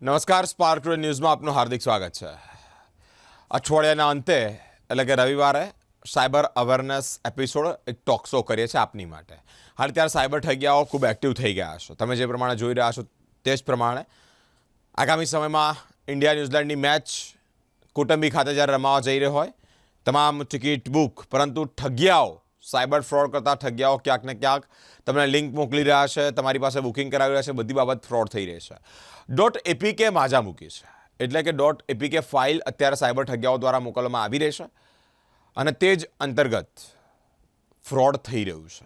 નમસ્કાર, spark today ન્યૂઝમાં આપનું હાર્દિક સ્વાગત છે. અઠવાડિયાના અંતે એટલે કે રવિવારે સાયબર અવેરનેસ એપિસોડ એક ટોક શો કરીએ છીએ આપની માટે. હાલ ત્યારે સાયબર ઠગિયાઓ ખૂબ એક્ટિવ થઈ ગયા છો. તમે જે પ્રમાણે જોઈ રહ્યા છો તે જ પ્રમાણે આગામી સમયમાં ઇન્ડિયા ન્યૂઝીલેન્ડની મેચ કોટંબી ખાતે જ્યારે રમાવા જઈ રહ્યો હોય તમામ ટિકિટ બુક, પરંતુ ઠગિયાઓ, સાયબર ફ્રોડ કરતા ઠગિયાઓ ક્યાંક ને ક્યાંક તમને લિંક મોકલી રહ્યા છે, તમારી પાસે બુકિંગ કરાવી રહ્યા છે, બધી બાબત ફ્રોડ થઈ રહી છે. .apk માજા મૂકી છે, એટલે કે .apk ફાઇલ અત્યારે સાયબર ઠગિયાઓ દ્વારા મોકલવામાં આવી રહી છે અને તે જ અંતર્ગત ફ્રોડ થઈ રહ્યું છે.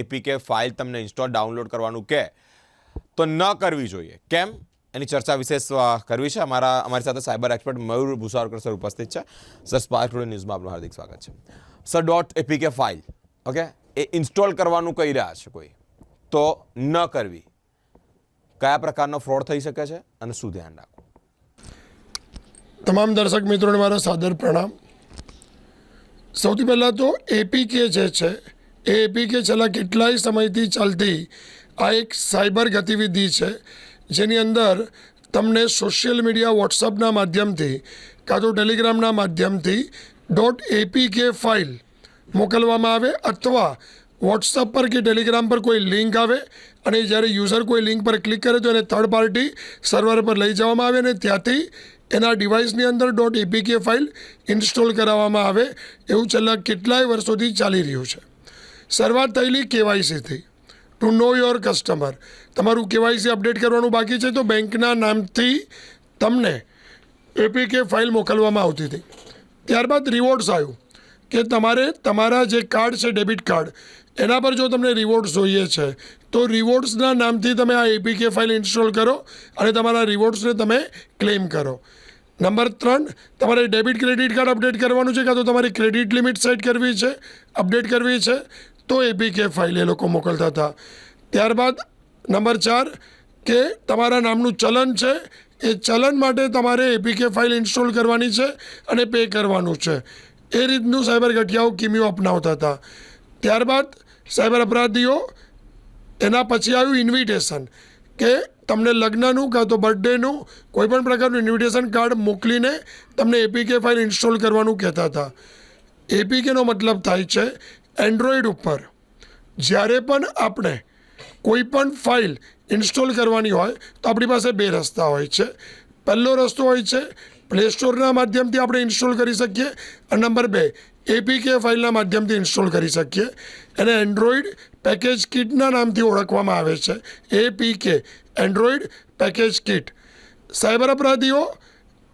.apk ફાઇલ તમને ઇન્સ્ટોલ ડાઉનલોડ કરવાનું કહે તો ન કરવી જોઈએ. કેમ? એની ચર્ચા વિશેષ કરવી છે. અમારી સાથે સાયબર એક્સપર્ટ મયુર ભૂસાવરકર સર ઉપસ્થિત છે. સર, સ્પાર્ક ટુડે ન્યૂઝમાં આપનું હાર્દિક સ્વાગત છે. સર, .apk ફાઇલ ઓકે એ ઇન્સ્ટોલ કરવાનું કહી રહ્યા છે કોઈ, તો ન કરવી. કયા પ્રકારનો ફ્રોડ થઈ શકે છે અને શું ધ્યાન રાખવું? તમામ દર્શક મિત્રોને મારા સાદર પ્રણામ. સૌથી પહેલાં તો એપીકે જે છે એ એપીકે છેલ્લા કેટલાય સમયથી ચાલતી આ એક સાયબર ગતિવિધિ છે, જેની અંદર તમને સોશિયલ મીડિયા, વોટ્સઅપના માધ્યમથી કાં તો ટેલિગ્રામના માધ્યમથી .apk ફાઇલ મોકલવામાં આવે અથવા વોટ્સઅપ પર કે ટેલિગ્રામ પર કોઈ લિંક આવે અને જ્યારે યુઝર કોઈ લિંક પર ક્લિક કરે તો એને થર્ડ પાર્ટી સર્વર પર લઈ જવામાં આવે અને ત્યાંથી એના ડિવાઇસની અંદર .apk ફાઇલ ઇન્સ્ટોલ કરાવવામાં આવે. એવું છેલ્લા કેટલાય વર્ષોથી ચાલી રહ્યું છે. શરૂઆત થયેલી કેવાયસીથી. To know your customer. તમારું કેવાયસી અપડેટ કરવાનું બાકી છે તો બેંકના નામથી તમને apk ફાઇલ મોકલવામાં આવતી હતી. ત્યારબાદ રિવોર્ડ્સ આવ્યું કે તમારે તમારા જે કાર્ડ છે, ડેબિટ કાર્ડ, એના પર જો તમને રિવોર્ડ્સ જોઈએ છે તો રિવોર્ડ્સના નામથી તમે આ apk ફાઇલ ઇન્સ્ટોલ કરો અને તમારા રિવોર્ડ્સને તમે ક્લેમ કરો. નંબર 3, તમારે ડેબિટ ક્રેડિટ કાર્ડ અપડેટ કરવાનું છે કાં તો તમારી ક્રેડિટ લિમિટ સેટ કરવી છે, અપડેટ કરવી છે, તો apk ફાઇલ એ લોકો મોકલતા હતા. ત્યારબાદ નંબર 4 કે તમારા નામનું ચલન છે, એ ચલન માટે તમારે apk ફાઇલ ઇન્સ્ટોલ કરવાની છે અને પે કરવાનું છે. એ રીતનું સાયબર ગઠિયાઓ કિમીઓ અપનાવતા હતા. ત્યારબાદ સાયબર અપરાધીઓ એના પછી આવ્યું ઇન્વિટેશન કે તમને લગ્નનું કાં તો બર્થડેનું કોઈપણ પ્રકારનું ઇન્વિટેશન કાર્ડ મોકલીને તમને apk ફાઇલ ઇન્સ્ટોલ કરવાનું કહેતા હતા. apkનો મતલબ થાય છે એન્ડ્રોઈડ ઉપર જ્યારે પણ આપણે કોઈ પણ ફાઇલ ઇન્સ્ટોલ કરવાની હોય તો આપણી પાસે બે રસ્તા હોય છે. પહેલો રસ્તો હોય છે પ્લે સ્ટોરના માધ્યમથી આપણે ઇન્સ્ટોલ કરી શકીએ અને નંબર 2 apk ફાઇલના માધ્યમથી ઇન્સ્ટોલ કરી શકીએ. એને એન્ડ્રોઈડ પેકેજ કિટના નામથી ઓળખવામાં આવે છે. apk Android package kit. Cyber અપરાધીઓ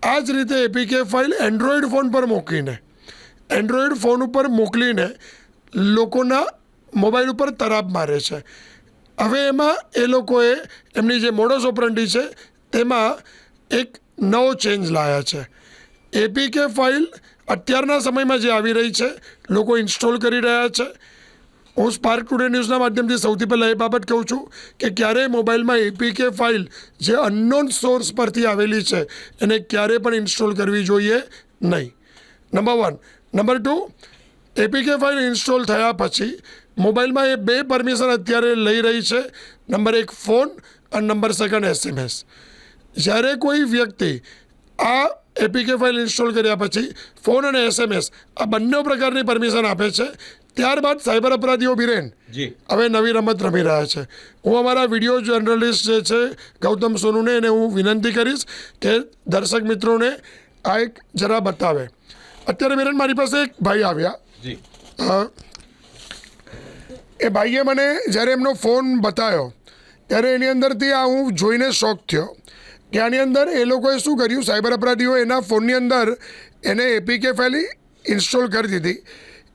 આ જ રીતે apk ફાઇલ એન્ડ્રોઈડ ફોન પર એન્ડ્રોઈડ ફોન ઉપર મોકલીને લોકોના મોબાઈલ ઉપર તરાપ મારે છે. હવે એમાં એ લોકોએ એમની જે મોડસ ઓપરન્ડી છે તેમાં એક નવો ચેન્જ લાવ્યા છે. apk ફાઇલ અત્યારના સમયમાં જે આવી રહી છે, લોકો ઇન્સ્ટોલ કરી રહ્યા છે. હું સ્પાર્ક ટુડે ન્યૂઝના માધ્યમથી સૌથી પહેલાં એ બાબત કહું છું કે ક્યારેય મોબાઈલમાં apk ફાઇલ જે અનનોન સોર્સ પરથી આવેલી છે એને ક્યારેય પણ ઇન્સ્ટોલ કરવી જોઈએ નહીં. Number 1. Number 2, apk file install થયા પછી મોબાઈલમાં એ બે પરમિશન અત્યારે લઈ રહી છે. નંબર 1 ફોન અને નંબર 2 SMS. જ્યારે કોઈ વ્યક્તિ આ apk ફાઇલ ઇન્સ્ટોલ કર્યા પછી ફોન અને SMS આ બંને પ્રકારની પરમિશન આપે છે. ત્યારબાદ સાયબર અપરાધીઓ બિરેન હવે નવી રમત રમી રહ્યા છે. હું અમારા વિડીયો જર્નલિસ્ટ જે છે ગૌતમ સોનુને એને હું વિનંતી કરીશ કે દર્શક મિત્રોને આ એક જરા બતાવે. અત્યારે બિરેન મારી પાસે એક ભાઈ આવ્યા. એ ભાઈએ મને જ્યારે એમનો ફોન બતાવ્યો ત્યારે એની અંદરથી આ હું જોઈને શોક થયો કે આની અંદર એ લોકોએ શું કર્યું, સાયબર અપરાધીઓ એના ફોનની અંદર એને apk ફાઇલ ઇન્સ્ટોલ કરી દીધી.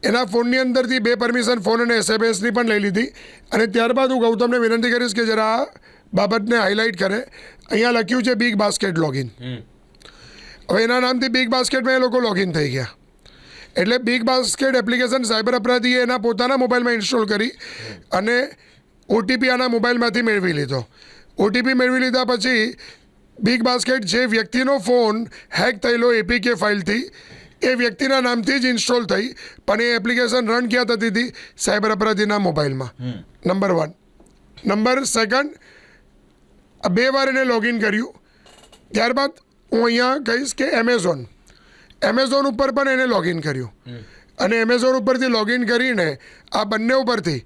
એના ફોનની અંદરથી બે પરમિશન ફોન અને SMSની પણ લઈ લીધી અને ત્યારબાદ હું ગૌતમને વિનંતી કરીશ કે જરા આ બાબતને હાઇલાઇટ કરે. અહીંયા લખ્યું છે બિગ બાસ્કેટ લોગિન. હવે એના નામથી બિગ બાસ્કેટમાં એ લોકો લોગિન થઈ ગયા. એટલે બિગ બાસ્કેટ એપ્લિકેશન સાયબર અપરાધીએ એના પોતાના મોબાઈલમાં ઇન્સ્ટોલ કરી અને OTP આના મોબાઈલમાંથી મેળવી લીધો. OTP મેળવી લીધા પછી બિગ બાસ્કેટ જે વ્યક્તિનો ફોન હેક થયેલો apk ફાઇલથી એ વ્યક્તિના નામથી જ ઇન્સ્ટોલ થઈ, પણ એ એપ્લિકેશન રન ક્યાં થતી હતી? સાયબર અપરાધીના મોબાઈલમાં. નંબર 1. નંબર 2, 2 વાર એને લોગિન કર્યું ત્યારબાદ હું અહીંયા કહીશ કે એમેઝોન ઉપર પણ એને લોગિન કર્યું અને એમેઝોન ઉપરથી લોગિન કરીને આ બંને ઉપરથી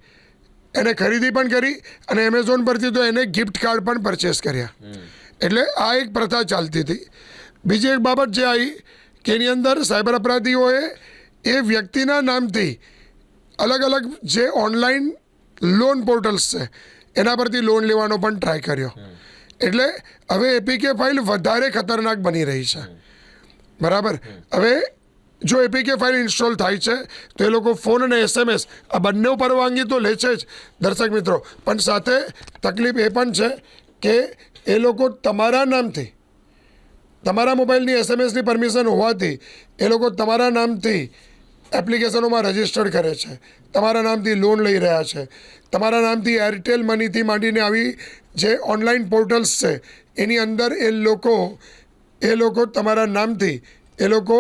એને ખરીદી પણ કરી અને એમેઝોન પરથી તો એને ગિફ્ટ કાર્ડ પણ પરચેસ કર્યા. એટલે આ એક પ્રથા ચાલતી હતી. બીજી એક બાબત જે આવી કે એની અંદર સાયબર અપરાધીઓએ એ વ્યક્તિના નામથી અલગ અલગ જે ઓનલાઈન લોન પોર્ટલ્સ છે એના પરથી લોન લેવાનો પણ ટ્રાય કર્યો. એટલે હવે એપીકે ફાઇલ વધારે ખતરનાક બની રહી છે. બરાબર. હવે જો એપીકે ફાઇલ ઇન્સ્ટોલ થાય છે તો એ લોકો ફોન અને SMS આ બંને પરવાનગી તો લે છે જ દર્શક મિત્રો, પણ સાથે તકલીફ એ પણ છે કે એ લોકો તમારા નામથી, તમારા મોબાઈલની SMSની પરમિશન હોવાથી એ લોકો તમારા નામથી એપ્લિકેશનોમાં રજિસ્ટર્ડ કરે છે, તમારા નામથી લોન લઈ રહ્યા છે, તમારા નામથી એરટેલ મનીથી માંડીને આવી જે ઓનલાઈન પોર્ટલ્સ છે એની અંદર એ લોકો તમારા નામથી એ લોકો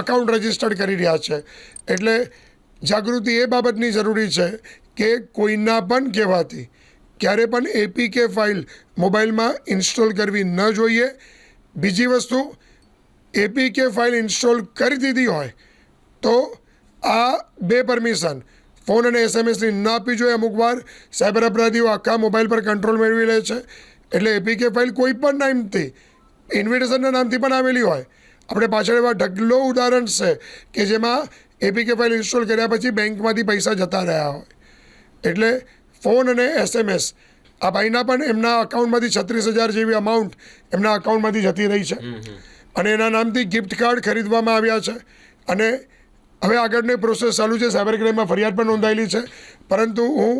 અકાઉન્ટ રજિસ્ટર્ડ કરી રહ્યા છે. એટલે જાગૃતિ એ બાબતની જરૂરી છે કે કોઈના પણ કહેવાથી ક્યારે પણ એપીકે ફાઇલ મોબાઈલમાં ઇન્સ્ટોલ કરવી ન જોઈએ. બીજી વસ્તુ, એપીકે ફાઇલ ઇન્સ્ટોલ કરી દીધી હોય તો આ બે પરમિશન ફોન અને SMSની ન આપવી જોઈએ. અમુક વાર સાયબર અપરાધીઓ આખા મોબાઈલ પર કંટ્રોલ મેળવી લે છે. એટલે એપીકે ફાઇલ કોઈ પણ નામથી, ઇન્વિટેશનના નામથી પણ આવેલી હોય. આપણે પાછળ એવા ઢગલો ઉદાહરણ છે કે જેમાં એપીકે ફાઇલ ઇન્સ્ટોલ કર્યા પછી બેંકમાંથી પૈસા જતા રહ્યા હોય. એટલે ફોન અને SMS આ ભાઈના પણ એમના અકાઉન્ટમાંથી 36,000 જેવી અમાઉન્ટ એમના અકાઉન્ટમાંથી જતી રહી છે અને એના નામથી ગિફ્ટ કાર્ડ ખરીદવામાં આવ્યા છે. અને હવે આગળની પ્રોસેસ ચાલુ છે. સાયબર ક્રાઇમમાં ફરિયાદ પણ નોંધાયેલી છે. પરંતુ હું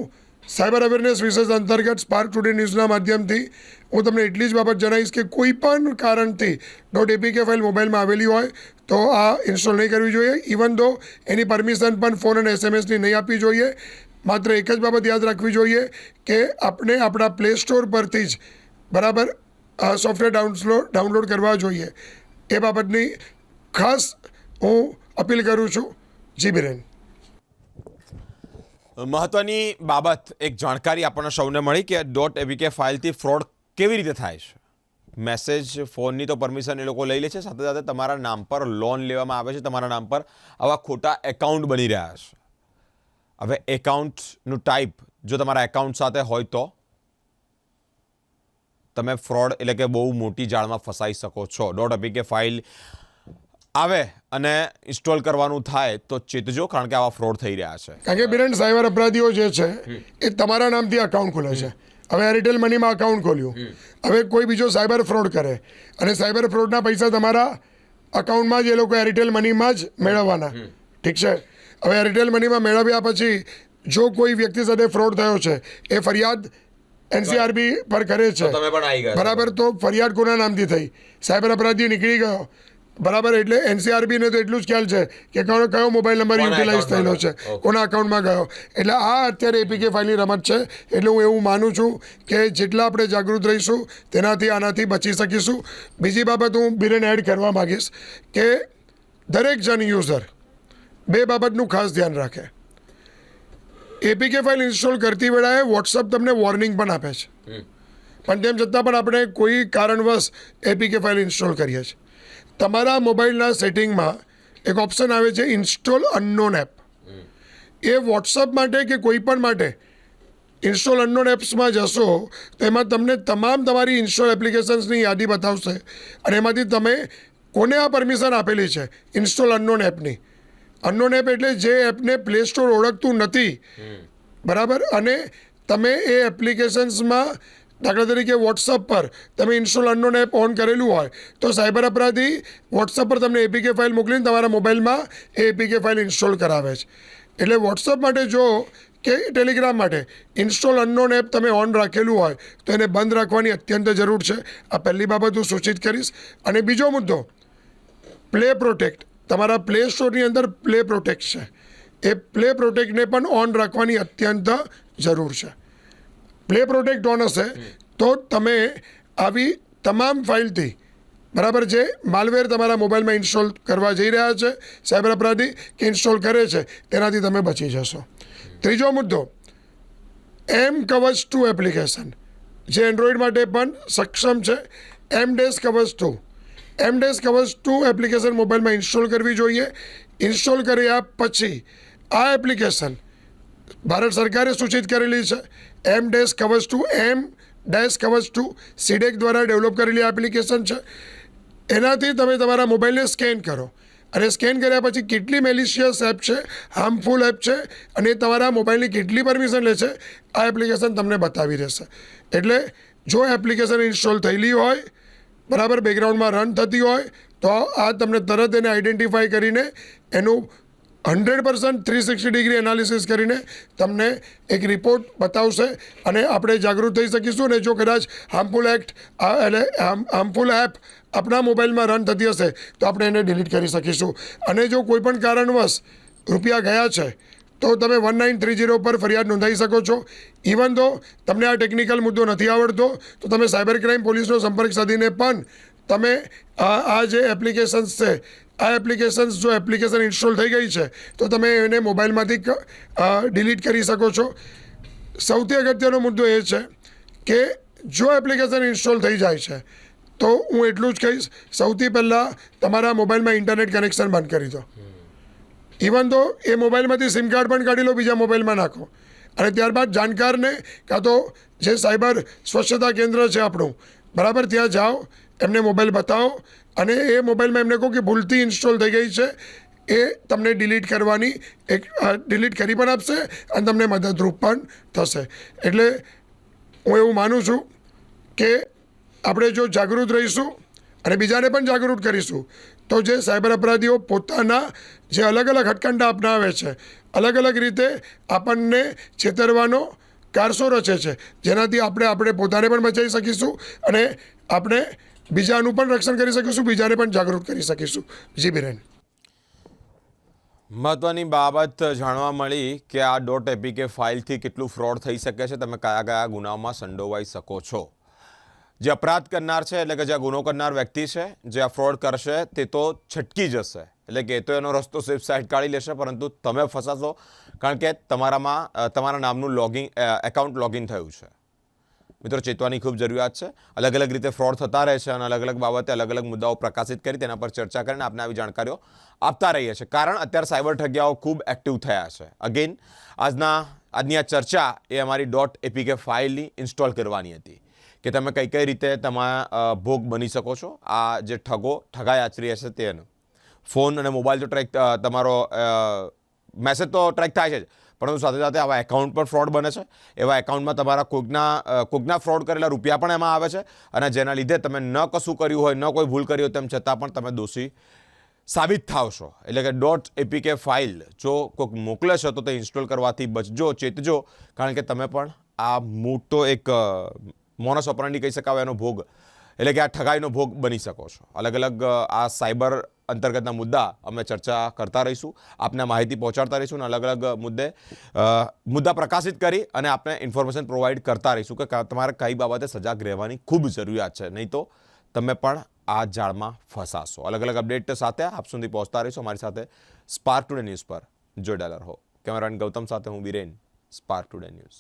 સાયબર અવેરનેસ વિશેષ અંતર્ગત સ્પાર્ક ટુડે ન્યૂઝના માધ્યમથી હું તમને એટલી જ બાબત જણાવીશ કે કોઈ પણ કારણથી .apk ફાઇલ મોબાઈલમાં આવેલી હોય તો આ ઇન્સ્ટોલ નહીં કરવી જોઈએ. ઇવન ધો એની પરમિશન પણ ફોન અને SMSની નહીં આપવી જોઈએ. માત્ર એક જ બાબત યાદ રાખવી જોઈએ કે આપણે આપણા પ્લે સ્ટોર પરથી જ બરાબર સોફ્ટવેર ડાઉનલોડ કરવા જોઈએ. એ બાબતની ખાસ હું અપીલ કરું છું. જી બિરેન. મહત્વની બાબત, એક જાણકારી આપણને સૌને મળી કે .apk ફાઇલથી ફ્રોડ કેવી રીતે થાય છે. મેસેજ, ફોનની તો પરમિશન એ લોકો લઈ લે છે, સાથે સાથે તમારા નામ પર લોન લેવામાં આવે છે, તમારા નામ પર આવા ખોટા એકાઉન્ટ બની રહ્યા છે. હવે એકાઉન્ટનું ટાઈપ જો તમારા એકાઉન્ટ સાથે હોય તો તમે ફ્રોડ એટલે કે બહુ મોટી જાળમાં ફસાઈ શકો છો. .apk ફાઇલ આવે અને ઇન્સ્ટોલ કરવાનું થાય તો ચેતજો, કારણ કે આવા ફ્રોડ થઈ રહ્યા છે. કારણ કે બિરેન સાયબર અપરાધીઓ જે છે એ તમારા નામથી અકાઉન્ટ ખોલે છે. હવે એરટેલ મનીમાં અકાઉન્ટ ખોલ્યું, હવે કોઈ બીજો સાયબર ફ્રોડ કરે અને સાયબર ફ્રોડના પૈસા તમારા અકાઉન્ટમાં જ એ લોકો એરટેલ મનીમાં જ મેળવવાના. ઠીક છે. હવે એરટેલ મનીમાં મેળવ્યા પછી જો કોઈ વ્યક્તિ સાથે ફ્રોડ થયો છે એ ફરિયાદ NCRB પર કરે છે, બરાબર, તો ફરિયાદ કોના નામથી થઈ? સાયબર અપરાધી નીકળી ગયો, બરાબર. એટલે NCRB ને તો એટલું જ ખ્યાલ છે કે કયો મોબાઈલ નંબર યુટિલાઇઝ થયેલો છે, કોના અકાઉન્ટમાં ગયો. એટલે આ અત્યારે એપીકે ફાઇલની રમત છે. એટલે હું એવું માનું છું કે જેટલા આપણે જાગૃત રહીશું તેનાથી આનાથી બચી શકીશું. બીજી બાબત હું બિરેન એડ કરવા માગીશ કે દરેક જન યુઝર બે બાબતનું ખાસ ધ્યાન રાખે. એપીકે ફાઇલ ઇન્સ્ટોલ કરતી વેળાએ વોટ્સઅપ તમને વોર્નિંગ પણ આપે છે, પણ તેમ છતાં પણ આપણે કોઈ કારણવશ એપીકે ફાઇલ ઇન્સ્ટોલ કરીએ છીએ. તમારા મોબાઈલના સેટિંગમાં એક ઓપ્શન આવે છે ઇન્સ્ટોલ અનનોન એપ. એ વોટ્સઅપ માટે કે કોઈ પણ માટે ઇન્સ્ટોલ અનનોન એપ્સમાં જશો તો એમાં તમને તમારી ઇન્સ્ટોલ એપ્લિકેશન્સની યાદી બતાવશે અને એમાંથી તમે કોને આ પરમિશન આપેલી છે ઇન્સ્ટોલ અનનોન એપની. અનનોન એપ એટલે જે એપને પ્લે સ્ટોર ઓળખતું નથી, બરાબર. અને તમે એ એપ્લિકેશન્સમાં દાખલા તરીકે વોટ્સઅપ પર તમે ઇન્સ્ટોલ અનનોન એપ ઓન કરેલું હોય તો સાયબર અપરાધી વોટ્સઅપ પર તમને એપીકે ફાઇલ મોકલીને તમારા મોબાઈલમાં એ એપીકે ફાઇલ ઇન્સ્ટોલ કરાવે છે. એટલે વોટ્સઅપ માટે જો કે ટેલિગ્રામ માટે ઇન્સ્ટોલ અનનોન એપ તમે ઓન રાખેલું હોય તો એને બંધ રાખવાની અત્યંત જરૂર છે. આ પહેલી બાબત હું સૂચિત કરીશ. અને બીજો મુદ્દો, પ્લે પ્રોટેક્ટ. તમારા પ્લે સ્ટોરની અંદર પ્લે પ્રોટેક્ટ છે, એ પ્લે પ્રોટેક્ટને પણ ઓન રાખવાની અત્યંત જરૂર છે. પ્લે પ્રોટેક્ટ ઓન હશે તો તમે આવી તમામ ફાઇલથી, બરાબર, જે માલવેર તમારા મોબાઈલમાં ઇન્સ્ટોલ કરવા જઈ રહ્યા છે સાયબર અપરાધી કે ઇન્સ્ટોલ કરે છે તેનાથી તમે બચી જશો. ત્રીજો મુદ્દો, mKavach 2 એપ્લિકેશન જે એન્ડ્રોઈડ માટે પણ સક્ષમ છે. M-Kavach 2 M-Kavach 2 એપ્લિકેશન મોબાઈલમાં ઇન્સ્ટોલ કરવી જોઈએ. ઇન્સ્ટોલ કર્યા પછી આ એપ્લિકેશન ભારત સરકારે સૂચિત કરેલી છે. M-Kavach 2 સીડેક દ્વારા ડેવલપ કરેલી એપ્લિકેશન છે. એનાથી તમે તમારા મોબાઈલને સ્કેન કરો અને સ્કેન કર્યા પછી કેટલી મેલિશિયસ એપ છે, હાર્મફુલ એપ છે અને તમારા મોબાઈલની કેટલી પરમિશન લે છે આ એપ્લિકેશન તમને બતાવી રહેશે. એટલે જો એપ્લિકેશન ઇન્સ્ટોલ થયેલી હોય, બરાબર બેકગ્રાઉન્ડમાં રન થતી હોય તો આ તમને તરત એને આઈડેન્ટિફાઈ કરીને એનું 100% 360 ડિગ્રી એનાલિસિસ કરીને તમને એક રિપોર્ટ બતાવશે અને આપણે જાગૃત થઈ શકીશું. અને જો કદાચ હાર્મફુલ એપ આપણા મોબાઈલમાં રન થતી હશે તો આપણે એને ડિલીટ કરી શકીશું. અને જો કોઈ પણ કારણવશ રૂપિયા ગયા છે તો તમે 1930 પર ફરિયાદ નોંધાવી શકો છો. ઇવન તો તમને આ ટેકનિકલ મુદ્દો નથી આવડતો તો તમે સાયબર ક્રાઇમ પોલીસનો સંપર્ક સાધીને પણ તમે આ જે એપ્લિકેશન્સ છે આ એપ્લિકેશન્સ જો એપ્લિકેશન ઇન્સ્ટોલ થઈ ગઈ છે તો તમે એને મોબાઈલમાંથી ડિલીટ કરી શકો છો. સૌથી અગત્યનો મુદ્દો એ છે કે જો એપ્લિકેશન ઇન્સ્ટોલ થઈ જાય છે તો હું એટલું જ કહીશ, સૌથી પહેલાં તમારા મોબાઈલમાં ઇન્ટરનેટ કનેક્શન બંધ કરી દો. ઇવન તો એ મોબાઈલમાંથી સિમ કાર્ડ પણ કાઢી લો, બીજા મોબાઈલમાં નાખો અને ત્યારબાદ જાણકારને કાં તો જે સાયબર સ્વચ્છતા કેન્દ્ર છે આપણું, બરાબર, ત્યાં જાઓ, એમને મોબાઈલ બતાવો અને એ મોબાઈલમાં એમને કહો કે ભૂલથી ઇન્સ્ટોલ થઈ ગઈ છે. એ તમને ડિલીટ કરી પણ આપશે અને તમને મદદરૂપ પણ થશે. એટલે હું એવું માનું છું કે આપણે જો જાગૃત રહીશું અને બીજાને પણ જાગૃત કરીશું તો જે સાયબર અપરાધીઓ પોતાના જે અલગ અલગ હથકંડા અપનાવે છે, અલગ અલગ રીતે આપણને છેતરવાનો કારસો રચે છે, જેનાથી આપણે પોતાને પણ બચાવી શકીશું અને આપણે બીજાનું પણ રક્ષણ કરી શકીશું, બીજાને પણ જાગૃત કરી શકીશું. જી બિરેન. મહત્વની બાબત જાણવા મળી કે આ .apk ફાઇલથી કેટલું ફ્રોડ થઈ શકે છે. તમે કયા કયા ગુનાઓમાં સંડોવાઈ શકો છો. જે અપરાધ કરનાર છે, એટલે કે જે ગુનો કરનાર વ્યક્તિ છે, જે આ ફ્રોડ કરશે તે તો છટકી જશે, એટલે કે તો એનો રસ્તો સેફ સાઇડ કાઢી લેશે, પરંતુ તમે ફસાશો કારણ કે તમારા નામનું એકાઉન્ટ લોગિન થયું છે. મિત્રો, ચેતવાની ખૂબ જરૂરિયાત છે. અલગ અલગ રીતે ફ્રોડ થતા રહે છે અને અલગ અલગ બાબતે અલગ અલગ મુદ્દાઓ પ્રકાશિત કરી તેના પર ચર્ચા કરીને આપણે આવી જાણકારીઓ આપતા રહીએ છીએ. કારણ અત્યારે સાયબર ઠગિયાઓ ખૂબ એક્ટિવ થયા છે. અગેન આજની આ ચર્ચા એ અમારી .apk ફાઇલની ઇન્સ્ટોલ કરવાની હતી કે તમે કઈ રીતે તમારા ભોગ બની શકો છો. આ જે ઠગાઈ આચરી હશે તેનો ફોન અને મોબાઈલ તો તમારો મેસેજ તો ટ્રેક થાય છે જ, પરંતુ સાથે સાથે આવા એકાઉન્ટ પર ફ્રોડ બને છે. એવા એકાઉન્ટમાં તમારા કોઈકના ફ્રોડ કરેલા રૂપિયા પણ એમાં આવે છે અને જેના લીધે તમે ન કશું કર્યું હોય, ન કોઈ ભૂલ કરી હોય, તેમ છતાં પણ તમે દોષી સાબિત થાવ છો. એટલે કે .apk ફાઇલ જો કોઈક મોકલે છે તો તે ઇન્સ્ટોલ કરવાથી બચજો, ચેતજો, કારણ કે તમે પણ આ મોટો એક મોનસ ઓપરેન્ડી કહી શકાય એનો ભોગ, એટલે કે આ ઠગાઈનો ભોગ બની શકો છો. અલગ અલગ આ સાયબર અંતર્ગતના મુદ્દા અમે ચર્ચા કરતા રહીશું, આપને માહિતી પહોંચાડતા રહીશું અને અલગ અલગ મુદ્દા પ્રકાશિત કરી અને આપને ઇન્ફોર્મેશન પ્રોવાઈડ કરતા રહીશું કે તમારે કઈ બાબતે સજાગ રહેવાની ખૂબ જરૂરિયાત છે, નહીં તો તમે પણ આ જાળમાં ફસાશો. અલગ અલગ અપડેટ સાથે આપ સુધી પહોંચતા રહીશું. અમારી સાથે સ્પાર્ક ટુડે ન્યૂઝ પર જોડાયેલા રહો. કેમેરામેન ગૌતમ સાથે હું વિરેન, સ્પાર્ક ટુડે ન્યૂઝ.